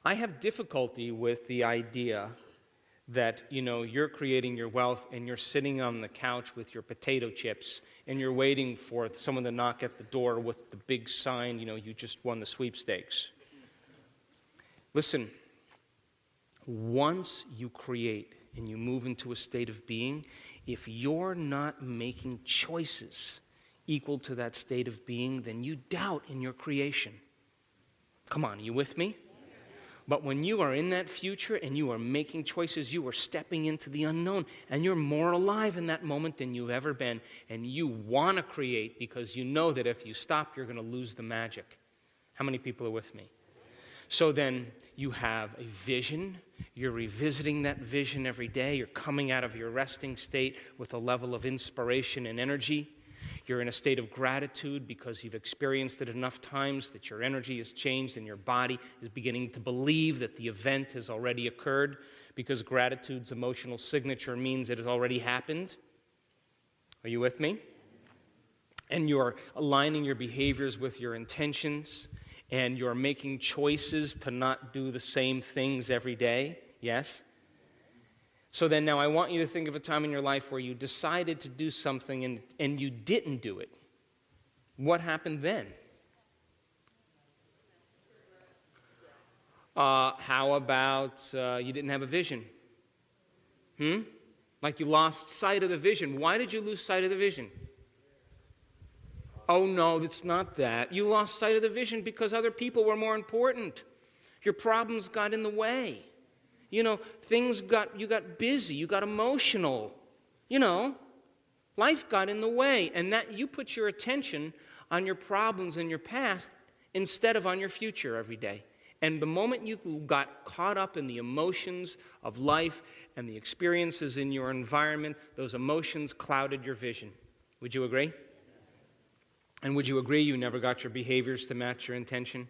I have difficulty with the idea that, you're creating your wealth and you're sitting on the couch with your potato chips and you're waiting for someone to knock at the door with the big sign, you just won the sweepstakes. Listen, once you create and you move into a state of being, if you're not making choices equal to that state of being, then you doubt in your creation. Come on, are you with me? But when you are in that future and you are making choices, you are stepping into the unknown, and you're more alive in that moment than you've ever been, and you want to create because you know that if you stop, you're going to lose the magic. How many people are with me? So then you have a vision. You're revisiting that vision every day. You're coming out of your resting state with a level of inspiration and energy. You're in a state of gratitude because you've experienced it enough times that your energy has changed and your body is beginning to believe that the event has already occurred, because gratitude's emotional signature means it has already happened. Are you with me? And you're aligning your behaviors with your intentions, and you're making choices to not do the same things every day. Yes? So then now I want you to think of a time in your life where you decided to do something and you didn't do it. What happened then? How about you didn't have a vision? Like you lost sight of the vision. Why did you lose sight of the vision? Oh no, it's not that. You lost sight of the vision because other people were more important. Your problems got in the way. You got busy, you got emotional. Life got in the way, and that you put your attention on your problems in your past instead of on your future every day. And the moment you got caught up in the emotions of life and the experiences in your environment, those emotions clouded your vision. Would you agree? And would you agree you never got your behaviors to match your intention?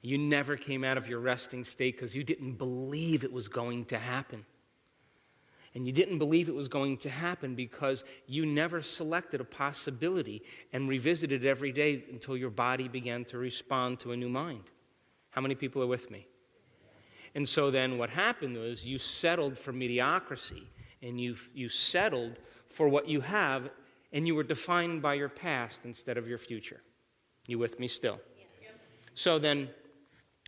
You never came out of your resting state because you didn't believe it was going to happen. And you didn't believe it was going to happen because you never selected a possibility and revisited it every day until your body began to respond to a new mind. How many people are with me? And so then what happened was you settled for mediocrity, and you settled for what you have, and you were defined by your past instead of your future. You with me still? So then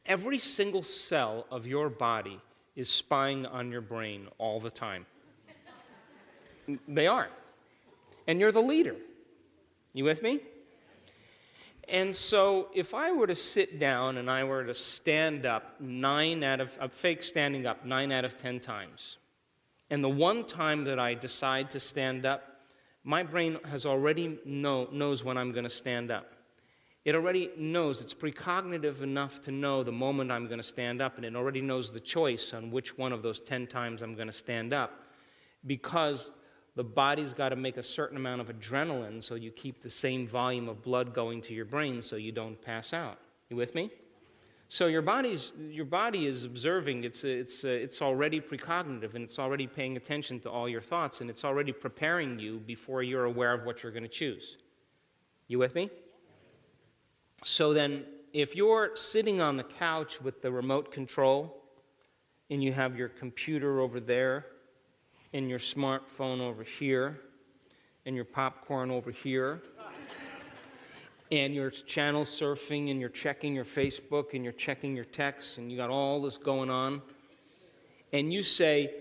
every single cell of your body is spying on your brain all the time. They are. And you're the leader. You with me? And so if I were to sit down and I were to stand up 9 out of 10 times, and the one time that I decide to stand up, my brain has already knows when I'm going to stand up. It already knows, it's precognitive enough to know the moment I'm going to stand up, and it already knows the choice on which one of those 10 times I'm going to stand up, because the body's got to make a certain amount of adrenaline so you keep the same volume of blood going to your brain so you don't pass out. You with me? So your body is observing, it's already precognitive, and it's already paying attention to all your thoughts, and it's already preparing you before you're aware of what you're going to choose. You with me? So then, if you're sitting on the couch with the remote control, and you have your computer over there, and your smartphone over here, and your popcorn over here, and you're channel surfing, and you're checking your Facebook, and you're checking your texts, and you got all this going on, and you say,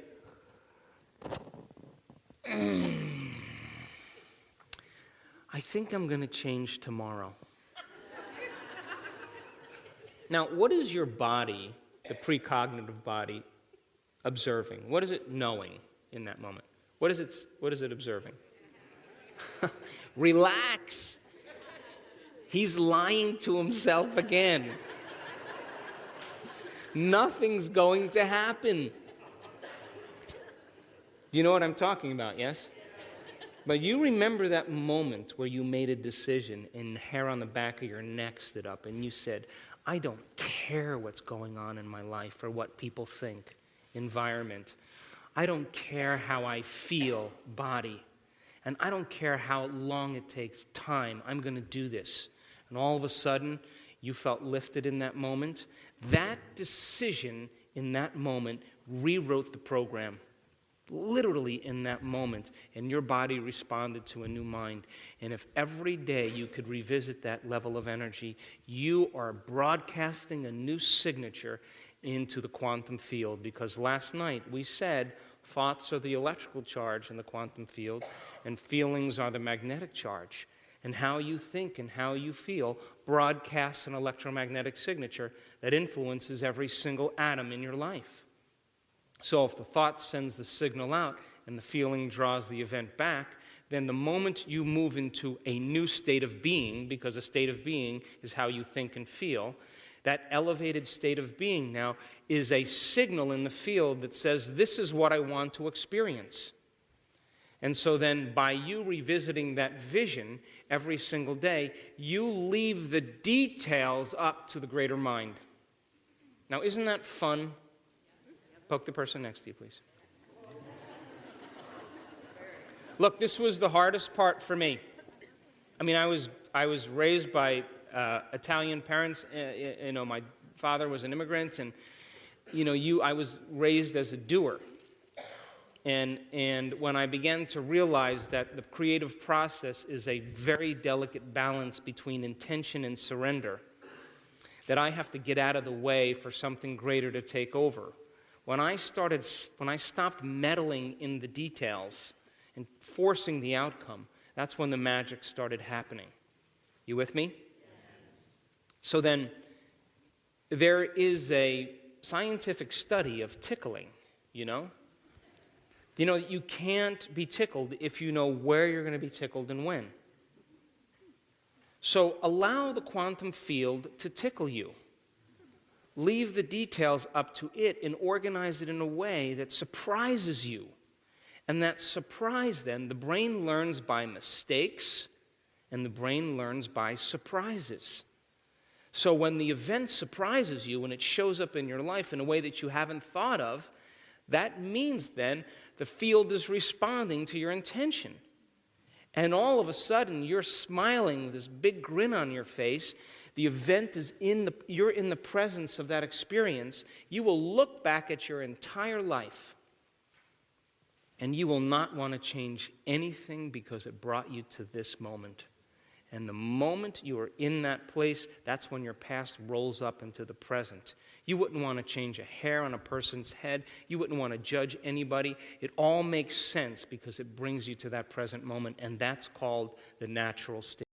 I think I'm going to change tomorrow. Now, what is your body, the precognitive body, observing? What is it knowing in that moment? What is it observing? Relax. He's lying to himself again. Nothing's going to happen. You know what I'm talking about, yes? But you remember that moment where you made a decision and the hair on the back of your neck stood up and you said, I don't care what's going on in my life or what people think, environment. I don't care how I feel, body. And I don't care how long it takes, time. I'm going to do this. And all of a sudden, You felt lifted in that moment. That decision in that moment rewrote the program. Literally in that moment, and your body responded to a new mind. And if every day you could revisit that level of energy, you are broadcasting a new signature into the quantum field. Because last night we said thoughts are the electrical charge in the quantum field, and feelings are the magnetic charge. And how you think and how you feel broadcasts an electromagnetic signature that influences every single atom in your life. So if the thought sends the signal out and the feeling draws the event back, then the moment you move into a new state of being, because a state of being is how you think and feel, that elevated state of being now is a signal in the field that says, this is what I want to experience. And so then by you revisiting that vision every single day, you leave the details up to the greater mind. Now, isn't that fun? Poke the person next to you, please. Look, this was the hardest part for me. I mean, I was raised by Italian parents. My father was an immigrant, and I was raised as a doer. And when I began to realize that the creative process is a very delicate balance between intention and surrender, that I have to get out of the way for something greater to take over. When I stopped meddling in the details and forcing the outcome, that's when the magic started happening. You with me? Yes. So then, there is a scientific study of tickling, you know? You can't be tickled if you know where you're going to be tickled and when. So allow the quantum field to tickle you. Leave the details up to it and organize it in a way that surprises you. And that surprise, then, the brain learns by mistakes, and the brain learns by surprises. So when the event surprises you, when it shows up in your life in a way that you haven't thought of, that means then the field is responding to your intention. And all of a sudden, you're smiling with this big grin on your face. The event is you're in the presence of that experience. You will look back at your entire life, and you will not want to change anything because it brought you to this moment. And the moment you are in that place, that's when your past rolls up into the present. You wouldn't want to change a hair on a person's head. You wouldn't want to judge anybody. It all makes sense because it brings you to that present moment, and that's called the natural state.